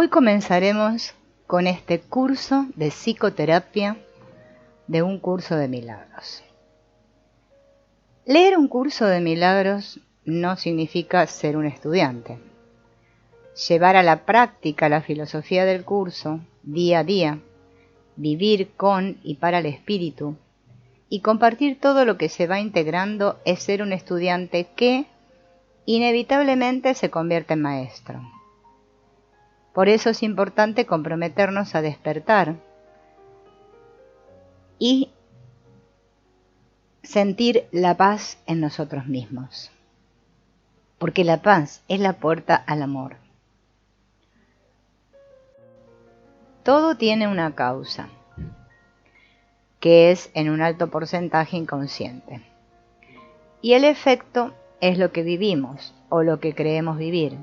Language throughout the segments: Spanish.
Hoy comenzaremos con este curso de psicoterapia de un curso de milagros. Leer un curso de milagros no significa ser un estudiante. Llevar a la práctica la filosofía del curso día a día, vivir con y para el espíritu y compartir todo lo que se va integrando es ser un estudiante que inevitablemente se convierte en maestro. Por eso es importante comprometernos a despertar y sentir la paz en nosotros mismos, porque la paz es la puerta al amor. Todo tiene una causa, que es en un alto porcentaje inconsciente, y el efecto es lo que vivimos o lo que creemos vivir.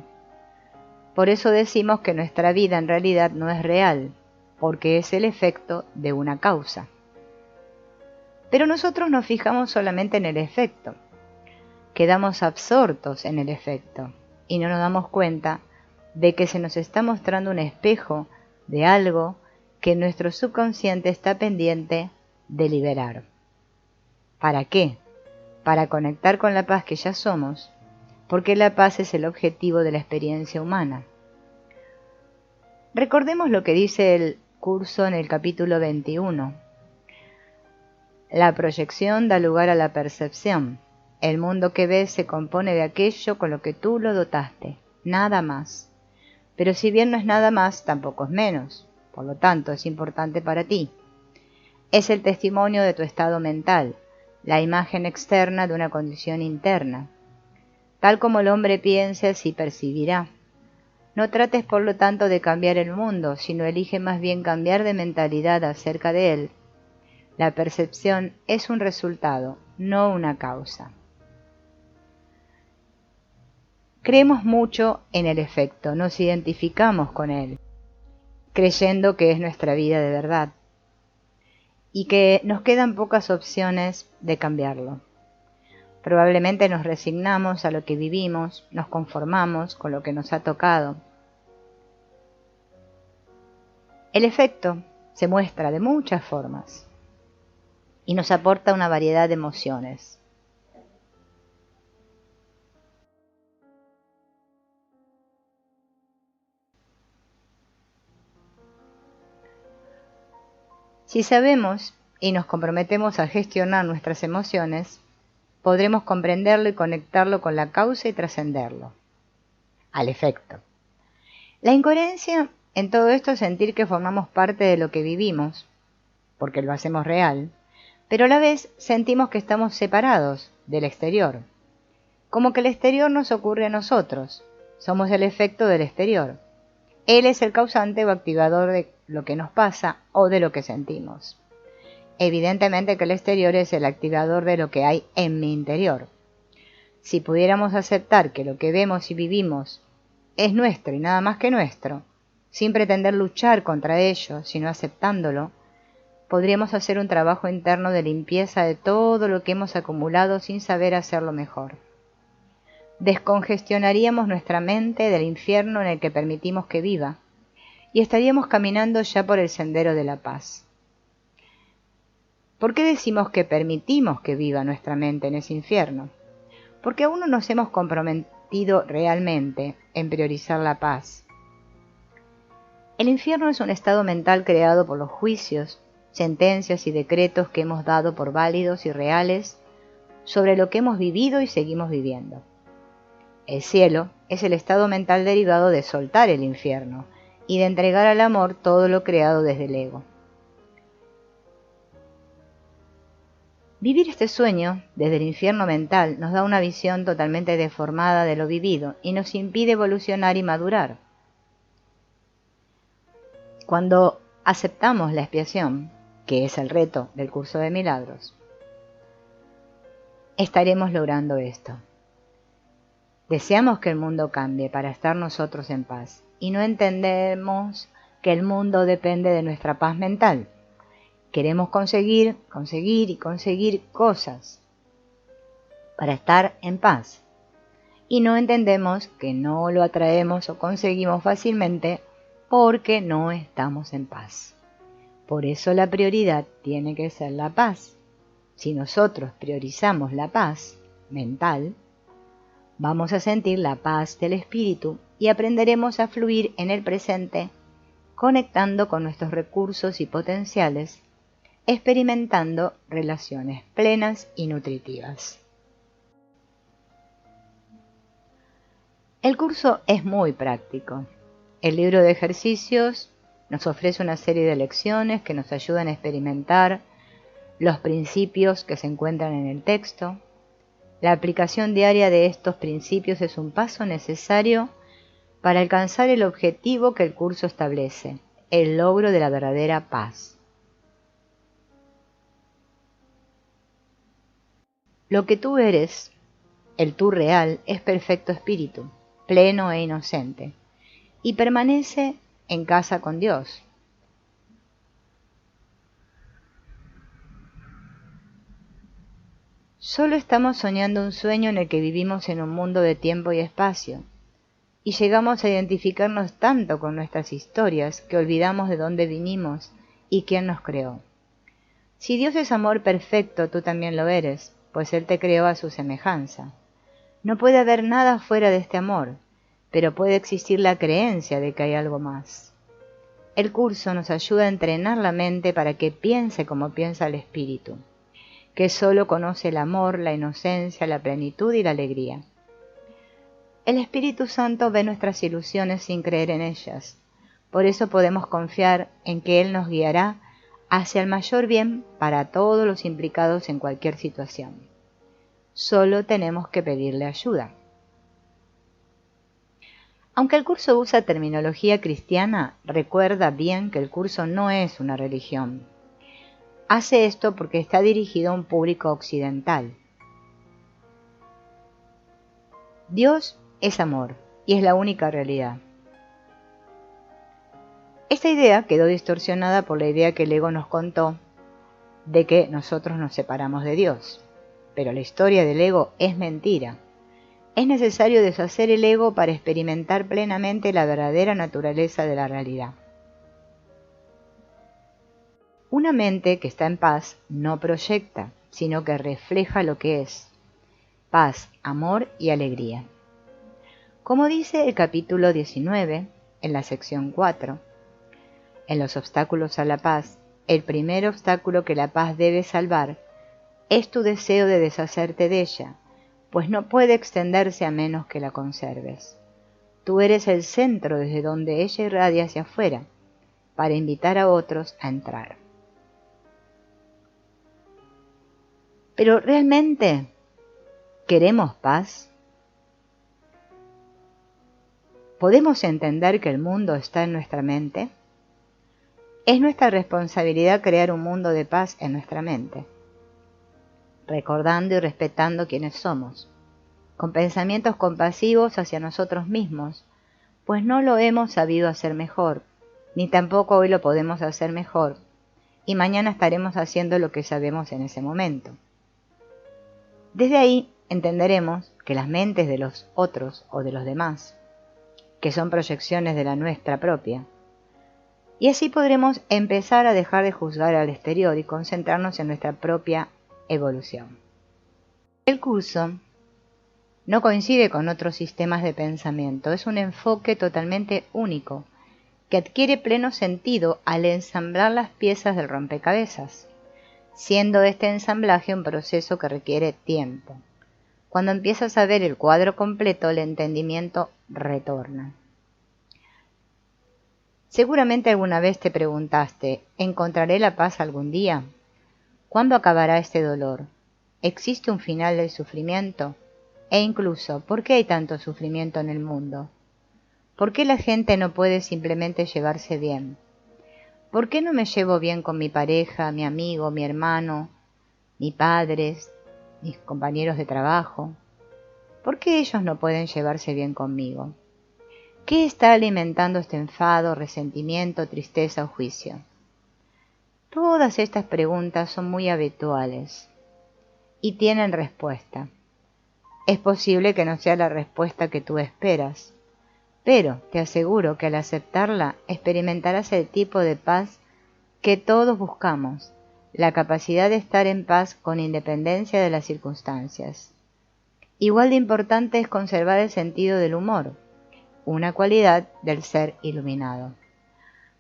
Por eso decimos que nuestra vida en realidad no es real, porque es el efecto de una causa. Pero nosotros nos fijamos solamente en el efecto, quedamos absortos en el efecto y no nos damos cuenta de que se nos está mostrando un espejo de algo que nuestro subconsciente está pendiente de liberar. ¿Para qué? Para conectar con la paz que ya somos, porque la paz es el objetivo de la experiencia humana. Recordemos lo que dice el curso en el capítulo 21. La proyección da lugar a la percepción. El mundo que ves se compone de aquello con lo que tú lo dotaste, nada más. Pero si bien no es nada más, tampoco es menos, por lo tanto es importante para ti. Es el testimonio de tu estado mental, la imagen externa de una condición interna. Tal como el hombre piense, así percibirá. No trates por lo tanto de cambiar el mundo, sino elige más bien cambiar de mentalidad acerca de él. La percepción es un resultado, no una causa. Creemos mucho en el efecto, nos identificamos con él, creyendo que es nuestra vida de verdad, y que nos quedan pocas opciones de cambiarlo. Probablemente nos resignamos a lo que vivimos, nos conformamos con lo que nos ha tocado. El efecto se muestra de muchas formas y nos aporta una variedad de emociones. Si sabemos y nos comprometemos a gestionar nuestras emociones, podremos comprenderlo y conectarlo con la causa y trascenderlo, al efecto. La incoherencia en todo esto es sentir que formamos parte de lo que vivimos, porque lo hacemos real, pero a la vez sentimos que estamos separados del exterior, como que el exterior nos ocurre a nosotros, somos el efecto del exterior. Él es el causante o activador de lo que nos pasa o de lo que sentimos. Evidentemente que el exterior es el activador de lo que hay en mi interior. Si pudiéramos aceptar que lo que vemos y vivimos es nuestro y nada más que nuestro, sin pretender luchar contra ello, sino aceptándolo, podríamos hacer un trabajo interno de limpieza de todo lo que hemos acumulado sin saber hacerlo mejor. Descongestionaríamos nuestra mente del infierno en el que permitimos que viva, y estaríamos caminando ya por el sendero de la paz. ¿Por qué decimos que permitimos que viva nuestra mente en ese infierno? Porque aún no nos hemos comprometido realmente en priorizar la paz. El infierno es un estado mental creado por los juicios, sentencias y decretos que hemos dado por válidos y reales sobre lo que hemos vivido y seguimos viviendo. El cielo es el estado mental derivado de soltar el infierno y de entregar al amor todo lo creado desde el ego. Vivir este sueño desde el infierno mental nos da una visión totalmente deformada de lo vivido y nos impide evolucionar y madurar. Cuando aceptamos la expiación, que es el reto del curso de milagros, estaremos logrando esto. Deseamos que el mundo cambie para estar nosotros en paz y no entendemos que el mundo depende de nuestra paz mental. Queremos conseguir cosas para estar en paz y no entendemos que no lo atraemos o conseguimos fácilmente porque no estamos en paz. Por eso la prioridad tiene que ser la paz. Si nosotros priorizamos la paz mental, vamos a sentir la paz del espíritu y aprenderemos a fluir en el presente, conectando con nuestros recursos y potenciales, experimentando relaciones plenas y nutritivas. El curso es muy práctico. El libro de ejercicios nos ofrece una serie de lecciones que nos ayudan a experimentar los principios que se encuentran en el texto. La aplicación diaria de estos principios es un paso necesario para alcanzar el objetivo que el curso establece, el logro de la verdadera paz. Lo que tú eres, el tú real, es perfecto espíritu, pleno e inocente, y permanece en casa con Dios. Solo estamos soñando un sueño en el que vivimos en un mundo de tiempo y espacio, y llegamos a identificarnos tanto con nuestras historias que olvidamos de dónde vinimos y quién nos creó. Si Dios es amor perfecto, tú también lo eres, pues Él te creó a su semejanza. No puede haber nada fuera de este amor, pero puede existir la creencia de que hay algo más. El curso nos ayuda a entrenar la mente para que piense como piensa el espíritu, que solo conoce el amor, la inocencia, la plenitud y la alegría. El Espíritu Santo ve nuestras ilusiones sin creer en ellas, por eso podemos confiar en que Él nos guiará hacia el mayor bien para todos los implicados en cualquier situación. Solo tenemos que pedirle ayuda. Aunque el curso usa terminología cristiana, recuerda bien que el curso no es una religión. Hace esto porque está dirigido a un público occidental. Dios es amor y es la única realidad. Esta idea quedó distorsionada por la idea que el ego nos contó de que nosotros nos separamos de Dios. Pero la historia del ego es mentira. Es necesario deshacer el ego para experimentar plenamente la verdadera naturaleza de la realidad. Una mente que está en paz no proyecta, sino que refleja lo que es: paz, amor y alegría. Como dice el capítulo 19, en la sección 4, en los obstáculos a la paz, el primer obstáculo que la paz debe salvar es tu deseo de deshacerte de ella, pues no puede extenderse a menos que la conserves. Tú eres el centro desde donde ella irradia hacia afuera, para invitar a otros a entrar. Pero ¿realmente queremos paz? ¿Podemos entender que el mundo está en nuestra mente? Es nuestra responsabilidad crear un mundo de paz en nuestra mente, recordando y respetando quiénes somos, con pensamientos compasivos hacia nosotros mismos, pues no lo hemos sabido hacer mejor, ni tampoco hoy lo podemos hacer mejor, y mañana estaremos haciendo lo que sabemos en ese momento. Desde ahí entenderemos que las mentes de los otros o de los demás, que son proyecciones de la nuestra propia, y así podremos empezar a dejar de juzgar al exterior y concentrarnos en nuestra propia evolución. El curso no coincide con otros sistemas de pensamiento, es un enfoque totalmente único, que adquiere pleno sentido al ensamblar las piezas del rompecabezas, siendo este ensamblaje un proceso que requiere tiempo. Cuando empiezas a ver el cuadro completo, el entendimiento retorna. Seguramente alguna vez te preguntaste, ¿encontraré la paz algún día? ¿Cuándo acabará este dolor? ¿Existe un final del sufrimiento? E incluso, ¿por qué hay tanto sufrimiento en el mundo? ¿Por qué la gente no puede simplemente llevarse bien? ¿Por qué no me llevo bien con mi pareja, mi amigo, mi hermano, mis padres, mis compañeros de trabajo? ¿Por qué ellos no pueden llevarse bien conmigo? ¿Qué está alimentando este enfado, resentimiento, tristeza o juicio? Todas estas preguntas son muy habituales y tienen respuesta. Es posible que no sea la respuesta que tú esperas, Pero te aseguro que al aceptarla experimentarás el tipo de paz que todos buscamos, la capacidad de estar en paz con independencia de las circunstancias. Igual de importante es conservar el sentido del humor, una cualidad del ser iluminado.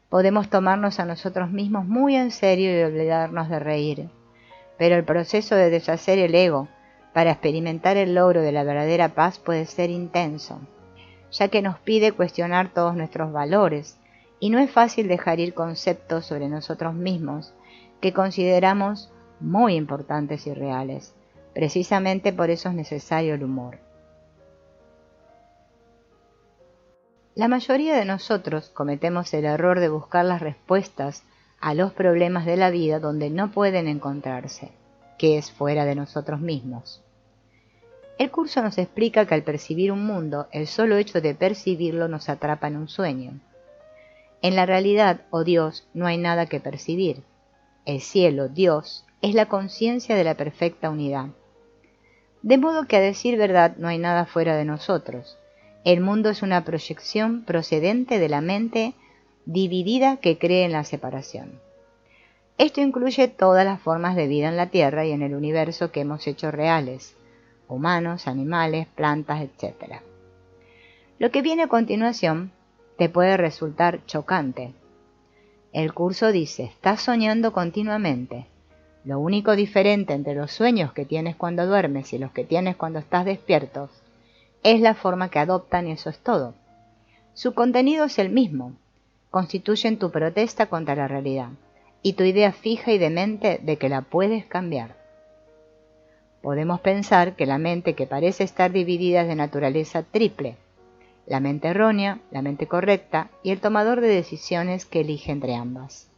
Podemos tomarnos a nosotros mismos muy en serio y olvidarnos de reír, pero el proceso de deshacer el ego para experimentar el logro de la verdadera paz puede ser intenso, ya que nos pide cuestionar todos nuestros valores, y no es fácil dejar ir conceptos sobre nosotros mismos que consideramos muy importantes y reales. Precisamente por eso es necesario el humor. La mayoría de nosotros cometemos el error de buscar las respuestas a los problemas de la vida donde no pueden encontrarse, que es fuera de nosotros mismos. El curso nos explica que al percibir un mundo, el solo hecho de percibirlo nos atrapa en un sueño. En la realidad, oh Dios, no hay nada que percibir. El cielo, Dios, es la conciencia de la perfecta unidad. De modo que a decir verdad no hay nada fuera de nosotros. El mundo es una proyección procedente de la mente dividida que cree en la separación. Esto incluye todas las formas de vida en la Tierra y en el universo que hemos hecho reales, humanos, animales, plantas, etc. Lo que viene a continuación te puede resultar chocante. El curso dice, estás soñando continuamente. Lo único diferente entre los sueños que tienes cuando duermes y los que tienes cuando estás despierto es la forma que adoptan y eso es todo. Su contenido es el mismo. Constituyen tu protesta contra la realidad y tu idea fija y demente de que la puedes cambiar. Podemos pensar que la mente que parece estar dividida es de naturaleza triple, la mente errónea, la mente correcta y el tomador de decisiones que elige entre ambas.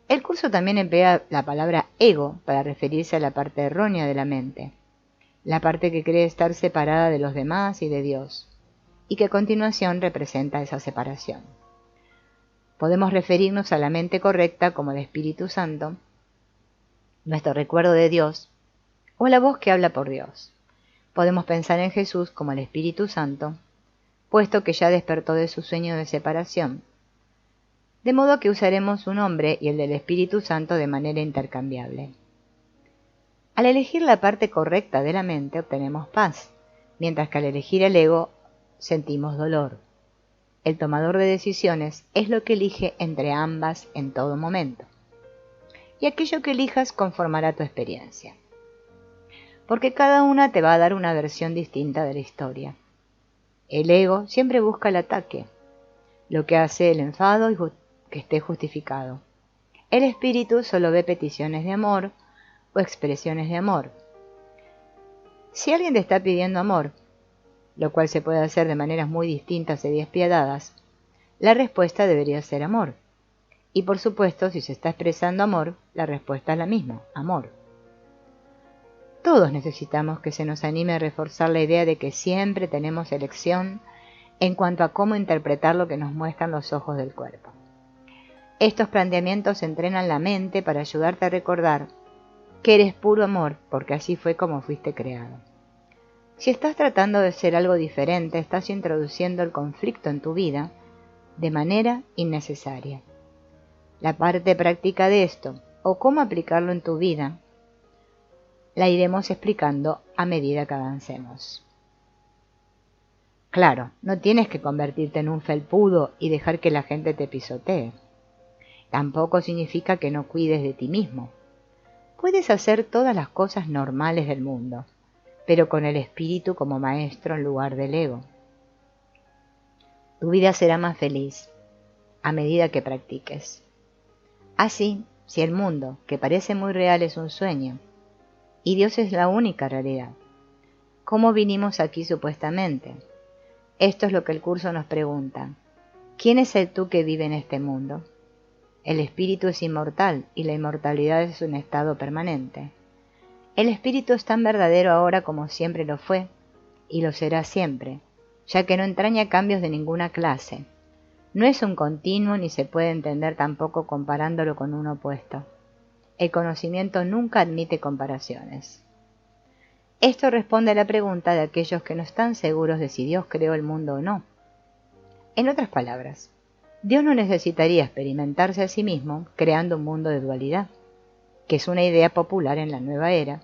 El curso también emplea la palabra ego para referirse a la parte errónea de la mente, la parte que cree estar separada de los demás y de Dios, y que a continuación representa esa separación. Podemos referirnos a la mente correcta como el Espíritu Santo, nuestro recuerdo de Dios, o la voz que habla por Dios. Podemos pensar en Jesús como el Espíritu Santo, puesto que ya despertó de su sueño de separación, de modo que usaremos su nombre y el del Espíritu Santo de manera intercambiable. Al elegir la parte correcta de la mente obtenemos paz, mientras que al elegir el ego sentimos dolor. El tomador de decisiones es lo que elige entre ambas en todo momento. Y aquello que elijas conformará tu experiencia, porque cada una te va a dar una versión distinta de la historia. El ego siempre busca el ataque, lo que hace el enfado y que esté justificado. El espíritu solo ve peticiones de amor o expresiones de amor. Si alguien te está pidiendo amor, lo cual se puede hacer de maneras muy distintas y despiadadas, la respuesta debería ser amor. Y por supuesto, si se está expresando amor, la respuesta es la misma, amor. Todos necesitamos que se nos anime a reforzar la idea de que siempre tenemos elección en cuanto a cómo interpretar lo que nos muestran los ojos del cuerpo. Estos planteamientos entrenan la mente para ayudarte a recordar que eres puro amor, porque así fue como fuiste creado. Si estás tratando de ser algo diferente, estás introduciendo el conflicto en tu vida de manera innecesaria. La parte práctica de esto, o cómo aplicarlo en tu vida, la iremos explicando a medida que avancemos. Claro, no tienes que convertirte en un felpudo y dejar que la gente te pisotee. Tampoco significa que no cuides de ti mismo. Puedes hacer todas las cosas normales del mundo, pero con el espíritu como maestro en lugar del ego. Tu vida será más feliz a medida que practiques. Así, si el mundo, que parece muy real, es un sueño, y Dios es la única realidad, ¿cómo vinimos aquí supuestamente? Esto es lo que el curso nos pregunta. ¿Quién es el tú que vive en este mundo? El espíritu es inmortal y la inmortalidad es un estado permanente. El espíritu es tan verdadero ahora como siempre lo fue, y lo será siempre, ya que no entraña cambios de ninguna clase. No es un continuo ni se puede entender tampoco comparándolo con un opuesto. El conocimiento nunca admite comparaciones. Esto responde a la pregunta de aquellos que no están seguros de si Dios creó el mundo o no. En otras palabras, Dios no necesitaría experimentarse a sí mismo creando un mundo de dualidad, que es una idea popular en la nueva era,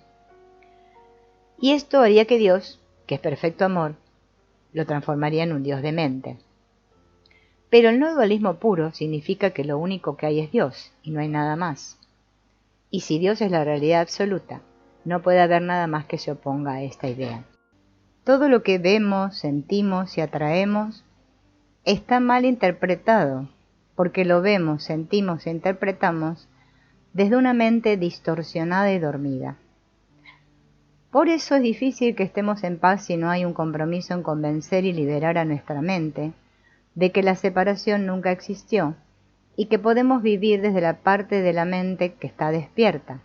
y esto haría que Dios, que es perfecto amor, lo transformaría en un Dios de mente. Pero el no dualismo puro significa que lo único que hay es Dios y no hay nada más. Y si Dios es la realidad absoluta, no puede haber nada más que se oponga a esta idea. Todo lo que vemos, sentimos y atraemos está mal interpretado, porque lo vemos, sentimos e interpretamos desde una mente distorsionada y dormida. Por eso es difícil que estemos en paz si no hay un compromiso en convencer y liberar a nuestra mente de que la separación nunca existió y que podemos vivir desde la parte de la mente que está despierta,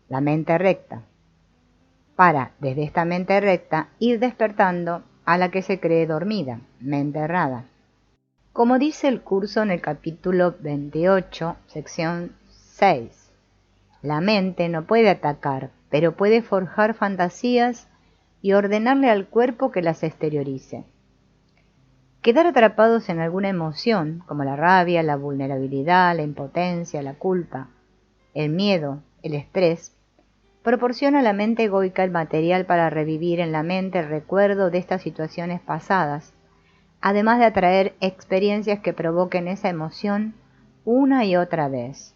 la mente recta, para, desde esta mente recta, ir despertando a la que se cree dormida, mente errada. Como dice el curso en el capítulo 28, sección 6, la mente no puede atacar, pero puede forjar fantasías y ordenarle al cuerpo que las exteriorice. Quedar atrapados en alguna emoción, como la rabia, la vulnerabilidad, la impotencia, la culpa, el miedo, el estrés, proporciona a la mente egoica el material para revivir en la mente el recuerdo de estas situaciones pasadas, además de atraer experiencias que provoquen esa emoción una y otra vez.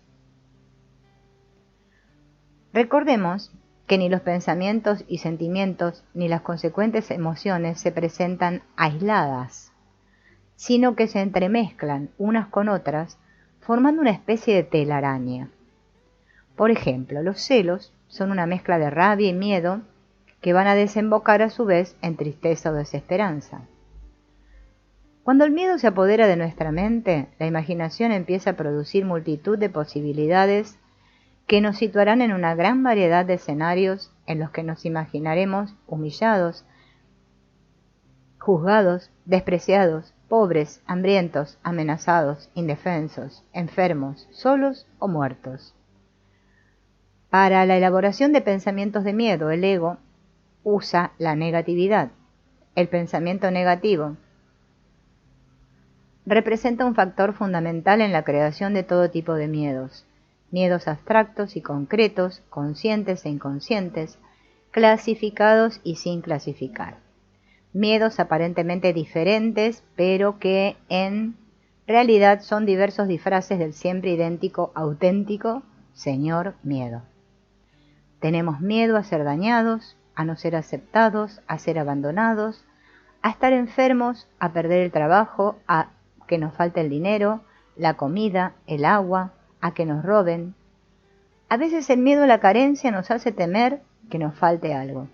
Recordemos que ni los pensamientos y sentimientos ni las consecuentes emociones se presentan aisladas, sino que se entremezclan unas con otras, formando una especie de telaraña. Por ejemplo, los celos son una mezcla de rabia y miedo que van a desembocar a su vez en tristeza o desesperanza. Cuando el miedo se apodera de nuestra mente, la imaginación empieza a producir multitud de posibilidades que nos situarán en una gran variedad de escenarios en los que nos imaginaremos humillados, juzgados, despreciados, pobres, hambrientos, amenazados, indefensos, enfermos, solos o muertos. Para la elaboración de pensamientos de miedo, el ego usa la negatividad. El pensamiento negativo representa un factor fundamental en la creación de todo tipo de miedos. Miedos abstractos y concretos, conscientes e inconscientes, clasificados y sin clasificar. Miedos aparentemente diferentes, pero que en realidad son diversos disfraces del siempre idéntico, auténtico Señor Miedo. Tenemos miedo a ser dañados, a no ser aceptados, a ser abandonados, a estar enfermos, a perder el trabajo, a que nos falte el dinero, la comida, el agua, a que nos roben. A veces el miedo a la carencia nos hace temer que nos falte algo.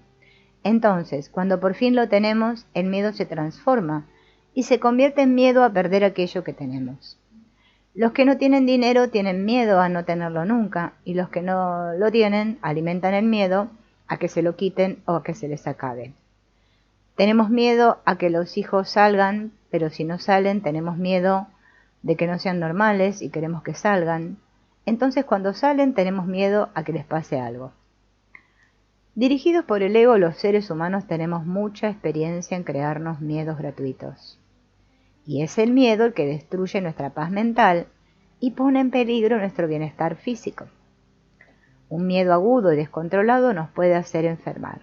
Entonces, cuando por fin lo tenemos, el miedo se transforma y se convierte en miedo a perder aquello que tenemos. Los que no tienen dinero tienen miedo a no tenerlo nunca, y los que no lo tienen alimentan el miedo a que se lo quiten o a que se les acabe. Tenemos miedo a que los hijos salgan, pero si no salen tenemos miedo de que no sean normales y queremos que salgan. Entonces cuando salen tenemos miedo a que les pase algo. Dirigidos por el ego, los seres humanos tenemos mucha experiencia en crearnos miedos gratuitos. Y es el miedo el que destruye nuestra paz mental y pone en peligro nuestro bienestar físico. Un miedo agudo y descontrolado nos puede hacer enfermar.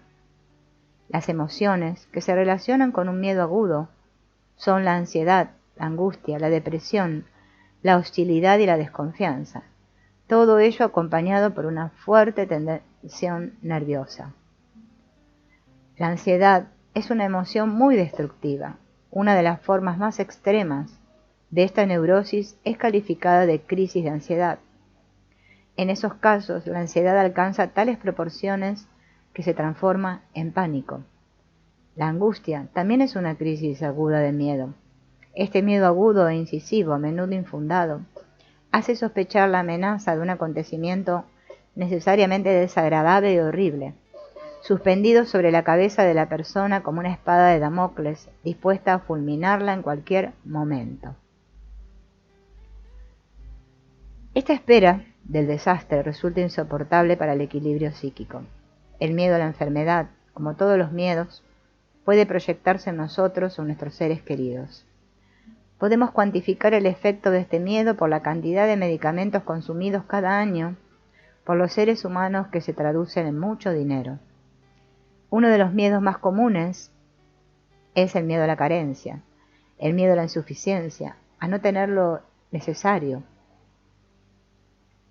Las emociones que se relacionan con un miedo agudo son la ansiedad, la angustia, la depresión, la hostilidad y la desconfianza. Todo ello acompañado por una fuerte tensión nerviosa. La ansiedad es una emoción muy destructiva. Una de las formas más extremas de esta neurosis es calificada de crisis de ansiedad. En esos casos, la ansiedad alcanza tales proporciones que se transforma en pánico. La angustia también es una crisis aguda de miedo. Este miedo agudo e incisivo, a menudo infundado, hace sospechar la amenaza de un acontecimiento necesariamente desagradable y horrible, suspendido sobre la cabeza de la persona como una espada de Damocles, dispuesta a fulminarla en cualquier momento. Esta espera del desastre resulta insoportable para el equilibrio psíquico. El miedo a la enfermedad, como todos los miedos, puede proyectarse en nosotros o en nuestros seres queridos. Podemos cuantificar el efecto de este miedo por la cantidad de medicamentos consumidos cada año por los seres humanos, que se traducen en mucho dinero. Uno de los miedos más comunes es el miedo a la carencia, el miedo a la insuficiencia, a no tener lo necesario,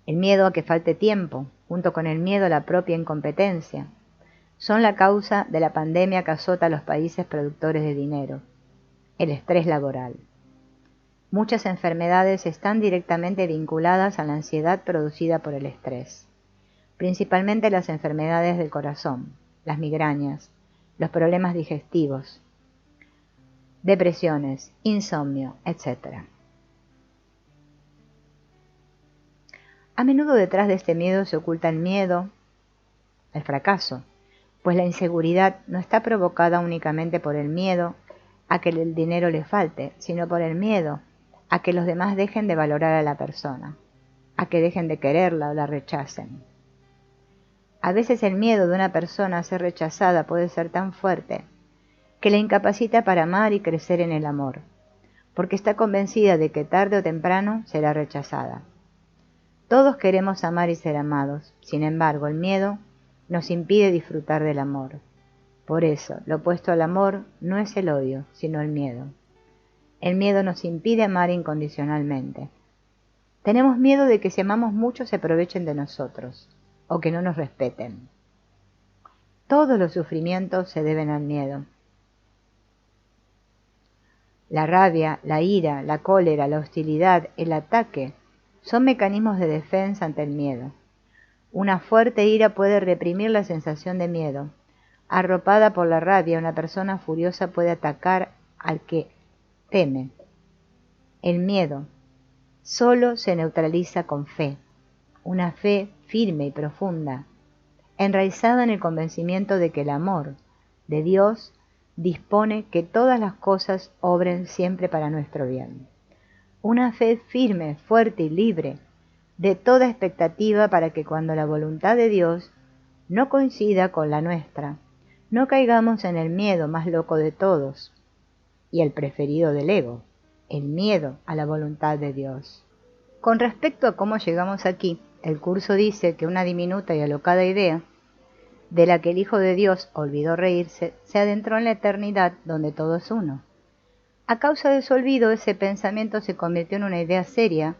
el miedo a que falte tiempo, junto con el miedo a la propia incompetencia, son la causa de la pandemia que azota a los países productores de dinero, el estrés laboral. Muchas enfermedades están directamente vinculadas a la ansiedad producida por el estrés, principalmente las enfermedades del corazón, las migrañas, los problemas digestivos, depresiones, insomnio, etc. A menudo detrás de este miedo se oculta el miedo al fracaso, pues la inseguridad no está provocada únicamente por el miedo a que el dinero le falte, sino por el miedo a que los demás dejen de valorar a la persona, a que dejen de quererla o la rechacen. A veces el miedo de una persona a ser rechazada puede ser tan fuerte que la incapacita para amar y crecer en el amor, porque está convencida de que tarde o temprano será rechazada. Todos queremos amar y ser amados, sin embargo el miedo nos impide disfrutar del amor. Por eso, lo opuesto al amor no es el odio, sino el miedo. El miedo nos impide amar incondicionalmente. Tenemos miedo de que si amamos mucho se aprovechen de nosotros, o que no nos respeten. Todos los sufrimientos se deben al miedo. La rabia, la ira, la cólera, la hostilidad, el ataque, son mecanismos de defensa ante el miedo. Una fuerte ira puede reprimir la sensación de miedo. Arropada por la rabia, una persona furiosa puede atacar al que teme. El miedo solo se neutraliza con fe, una fe firme y profunda, enraizada en el convencimiento de que el amor de Dios dispone que todas las cosas obren siempre para nuestro bien. Una fe firme, fuerte y libre de toda expectativa para que cuando la voluntad de Dios no coincida con la nuestra, no caigamos en el miedo más loco de todos y el preferido del ego, el miedo a la voluntad de Dios. Con respecto a cómo llegamos aquí, el curso dice que una diminuta y alocada idea, de la que el Hijo de Dios olvidó reírse, se adentró en la eternidad donde todo es uno. A causa de su olvido, ese pensamiento se convirtió en una idea seria,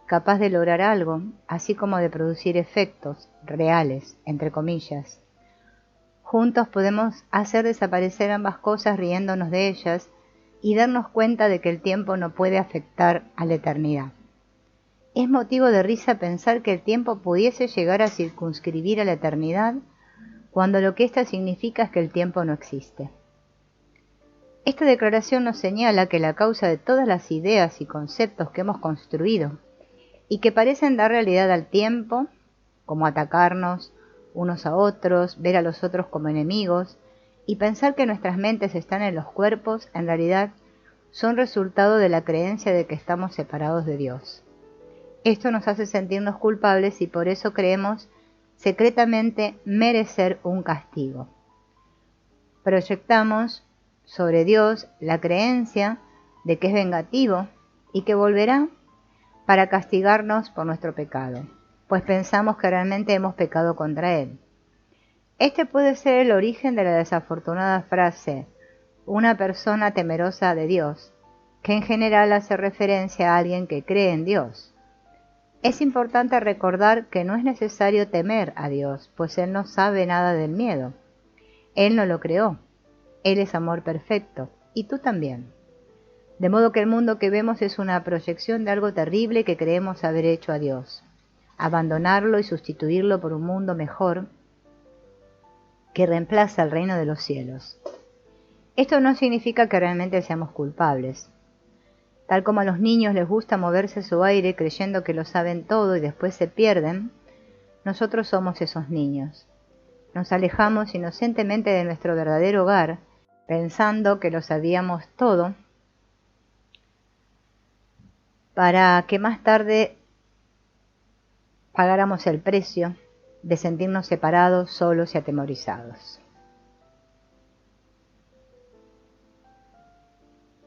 capaz de lograr algo, así como de producir efectos reales, entre comillas. Juntos podemos hacer desaparecer ambas cosas riéndonos de ellas y darnos cuenta de que el tiempo no puede afectar a la eternidad. Es motivo de risa pensar que el tiempo pudiese llegar a circunscribir a la eternidad, cuando lo que ésta significa es que el tiempo no existe. Esta declaración nos señala que la causa de todas las ideas y conceptos que hemos construido y que parecen dar realidad al tiempo, como atacarnos unos a otros, ver a los otros como enemigos y pensar que nuestras mentes están en los cuerpos, en realidad son resultado de la creencia de que estamos separados de Dios. Esto nos hace sentirnos culpables y por eso creemos secretamente merecer un castigo. Proyectamos sobre Dios la creencia de que es vengativo y que volverá para castigarnos por nuestro pecado, pues pensamos que realmente hemos pecado contra Él. Este puede ser el origen de la desafortunada frase, una persona temerosa de Dios, que en general hace referencia a alguien que cree en Dios. Es importante recordar que no es necesario temer a Dios, pues Él no sabe nada del miedo. Él no lo creó. Él es amor perfecto, y tú también. De modo que el mundo que vemos es una proyección de algo terrible que creemos haber hecho a Dios. Abandonarlo y sustituirlo por un mundo mejor que reemplaza el reino de los cielos. Esto no significa que realmente seamos culpables. Tal como a los niños les gusta moverse su aire creyendo que lo saben todo y después se pierden, nosotros somos esos niños. Nos alejamos inocentemente de nuestro verdadero hogar, pensando que lo sabíamos todo, para que más tarde pagáramos el precio de sentirnos separados, solos y atemorizados.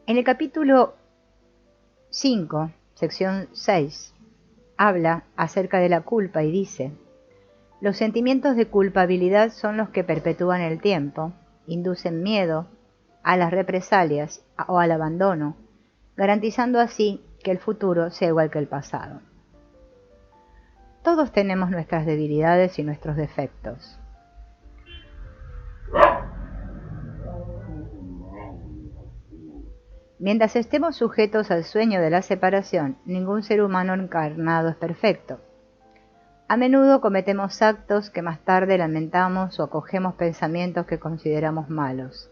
En el capítulo 5, sección 6, habla acerca de la culpa y dice: los sentimientos de culpabilidad son los que perpetúan el tiempo, inducen miedo a las represalias o al abandono, garantizando así que el futuro sea igual que el pasado. Todos tenemos nuestras debilidades y nuestros defectos. Mientras estemos sujetos al sueño de la separación, ningún ser humano encarnado es perfecto. A menudo cometemos actos que más tarde lamentamos o acogemos pensamientos que consideramos malos.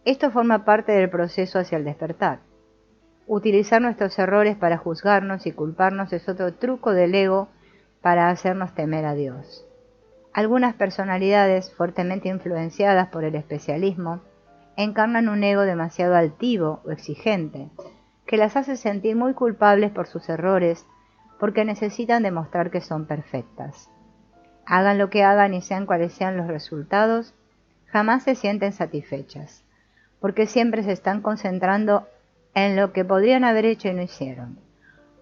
Esto forma parte del proceso hacia el despertar. Utilizar nuestros errores para juzgarnos y culparnos es otro truco del ego para hacernos temer a Dios. Algunas personalidades fuertemente influenciadas por el especialismo encarnan un ego demasiado altivo o exigente, que las hace sentir muy culpables por sus errores porque necesitan demostrar que son perfectas. Hagan lo que hagan y sean cuales sean los resultados, jamás se sienten satisfechas, porque siempre se están concentrando en lo que podrían haber hecho y no hicieron,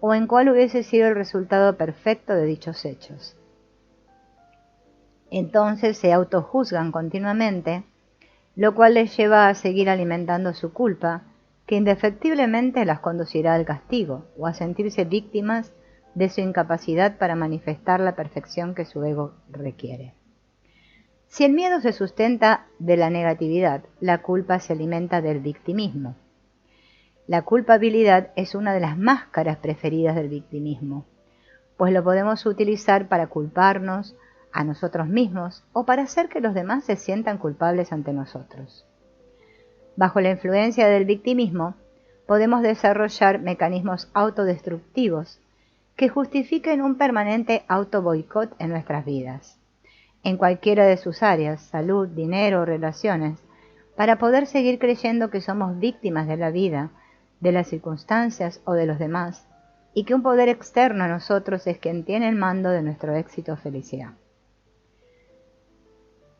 o en cuál hubiese sido el resultado perfecto de dichos hechos. Entonces se autojuzgan continuamente, lo cual les lleva a seguir alimentando su culpa, que indefectiblemente las conducirá al castigo o a sentirse víctimas de su incapacidad para manifestar la perfección que su ego requiere. Si el miedo se sustenta de la negatividad, la culpa se alimenta del victimismo. La culpabilidad es una de las máscaras preferidas del victimismo, pues lo podemos utilizar para culparnos a nosotros mismos o para hacer que los demás se sientan culpables ante nosotros. Bajo la influencia del victimismo, podemos desarrollar mecanismos autodestructivos que justifiquen un permanente autoboicot en nuestras vidas, en cualquiera de sus áreas, salud, dinero o relaciones, para poder seguir creyendo que somos víctimas de la vida, de las circunstancias o de los demás, y que un poder externo a nosotros es quien tiene el mando de nuestro éxito o felicidad.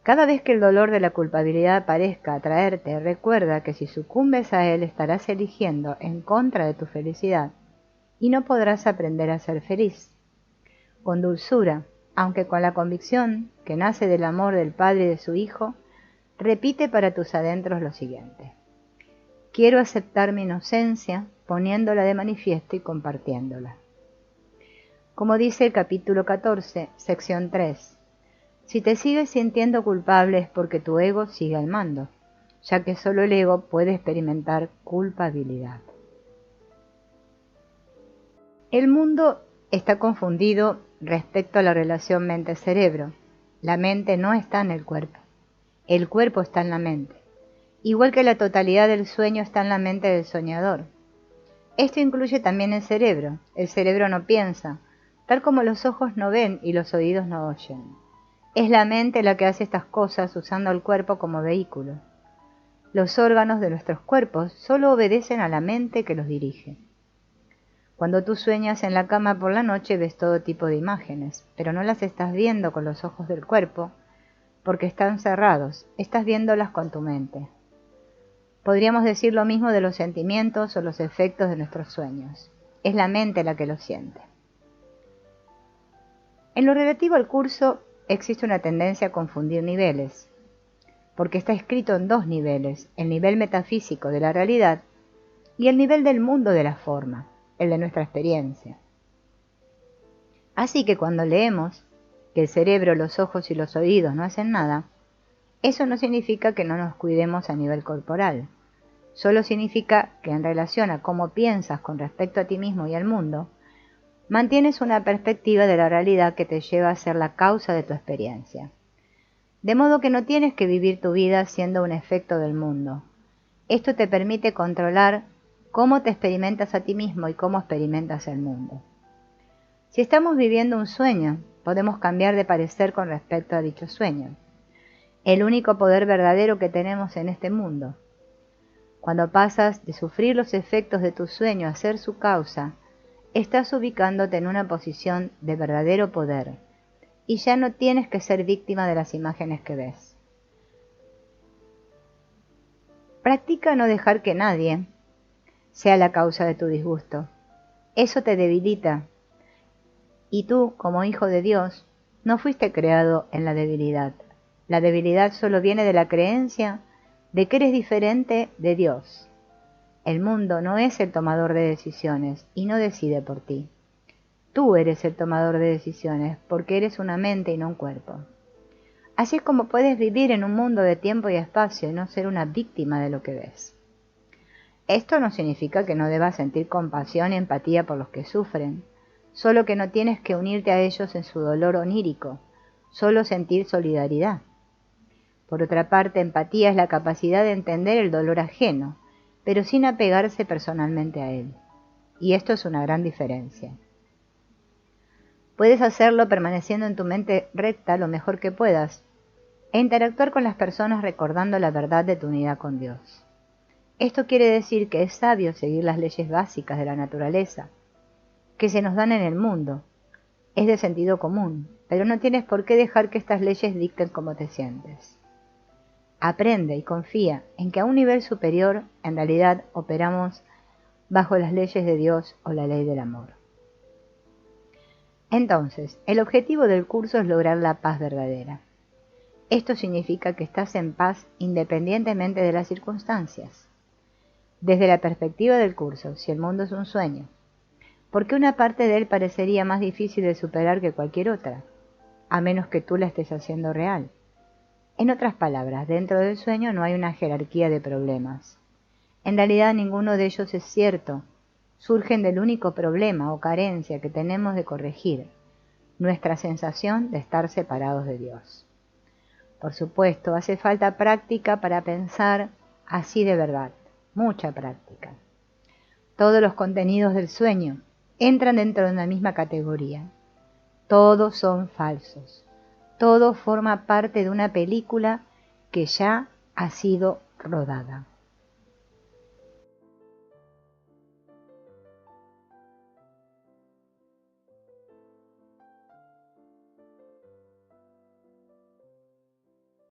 Cada vez que el dolor de la culpabilidad parezca atraerte, recuerda que si sucumbes a él estarás eligiendo en contra de tu felicidad y no podrás aprender a ser feliz. Con dulzura, aunque con la convicción que nace del amor del Padre y de su Hijo, repite para tus adentros lo siguiente: quiero aceptar mi inocencia poniéndola de manifiesto y compartiéndola. Como dice el capítulo 14, sección 3, si te sigues sintiendo culpable es porque tu ego sigue al mando, ya que solo el ego puede experimentar culpabilidad. El mundo está confundido respecto a la relación mente-cerebro. La mente no está en el cuerpo está en la mente, igual que la totalidad del sueño está en la mente del soñador. Esto incluye también el cerebro no piensa, tal como los ojos no ven y los oídos no oyen. Es la mente la que hace estas cosas usando el cuerpo como vehículo. Los órganos de nuestros cuerpos solo obedecen a la mente que los dirige. Cuando tú sueñas en la cama por la noche ves todo tipo de imágenes, pero no las estás viendo con los ojos del cuerpo porque están cerrados, estás viéndolas con tu mente. Podríamos decir lo mismo de los sentimientos o los efectos de nuestros sueños. Es la mente la que los siente. En lo relativo al curso, existe una tendencia a confundir niveles, porque está escrito en dos niveles: el nivel metafísico de la realidad y el nivel del mundo de la forma, el de nuestra experiencia. Así que cuando leemos que el cerebro, los ojos y los oídos no hacen nada, eso no significa que no nos cuidemos a nivel corporal. Solo significa que en relación a cómo piensas con respecto a ti mismo y al mundo, mantienes una perspectiva de la realidad que te lleva a ser la causa de tu experiencia. De modo que no tienes que vivir tu vida siendo un efecto del mundo. Esto te permite controlar cómo te experimentas a ti mismo y cómo experimentas el mundo. Si estamos viviendo un sueño, podemos cambiar de parecer con respecto a dicho sueño. El único poder verdadero que tenemos en este mundo. Cuando pasas de sufrir los efectos de tu sueño a ser su causa, estás ubicándote en una posición de verdadero poder y ya no tienes que ser víctima de las imágenes que ves. Practica no dejar que nadie sea la causa de tu disgusto. Eso te debilita. Y tú, como hijo de Dios, no fuiste creado en la debilidad. La debilidad solo viene de la creencia de que eres diferente de Dios. El mundo no es el tomador de decisiones y no decide por ti. Tú eres el tomador de decisiones porque eres una mente y no un cuerpo. Así es como puedes vivir en un mundo de tiempo y espacio y no ser una víctima de lo que ves. Esto no significa que no debas sentir compasión y empatía por los que sufren, solo que no tienes que unirte a ellos en su dolor onírico, solo sentir solidaridad. Por otra parte, empatía es la capacidad de entender el dolor ajeno, pero sin apegarse personalmente a él. Y esto es una gran diferencia. Puedes hacerlo permaneciendo en tu mente recta lo mejor que puedas e interactuar con las personas recordando la verdad de tu unidad con Dios. Esto quiere decir que es sabio seguir las leyes básicas de la naturaleza, que se nos dan en el mundo. Es de sentido común, pero no tienes por qué dejar que estas leyes dicten cómo te sientes. Aprende y confía en que a un nivel superior, en realidad, operamos bajo las leyes de Dios o la ley del amor. Entonces, el objetivo del curso es lograr la paz verdadera. Esto significa que estás en paz independientemente de las circunstancias. Desde la perspectiva del curso, si el mundo es un sueño, ¿por qué una parte de él parecería más difícil de superar que cualquier otra? A menos que tú la estés haciendo real. En otras palabras, dentro del sueño no hay una jerarquía de problemas. En realidad ninguno de ellos es cierto. Surgen del único problema o carencia que tenemos de corregir, nuestra sensación de estar separados de Dios. Por supuesto, hace falta práctica para pensar así de verdad, mucha práctica. Todos los contenidos del sueño entran dentro de una misma categoría. Todos son falsos. Todo forma parte de una película que ya ha sido rodada.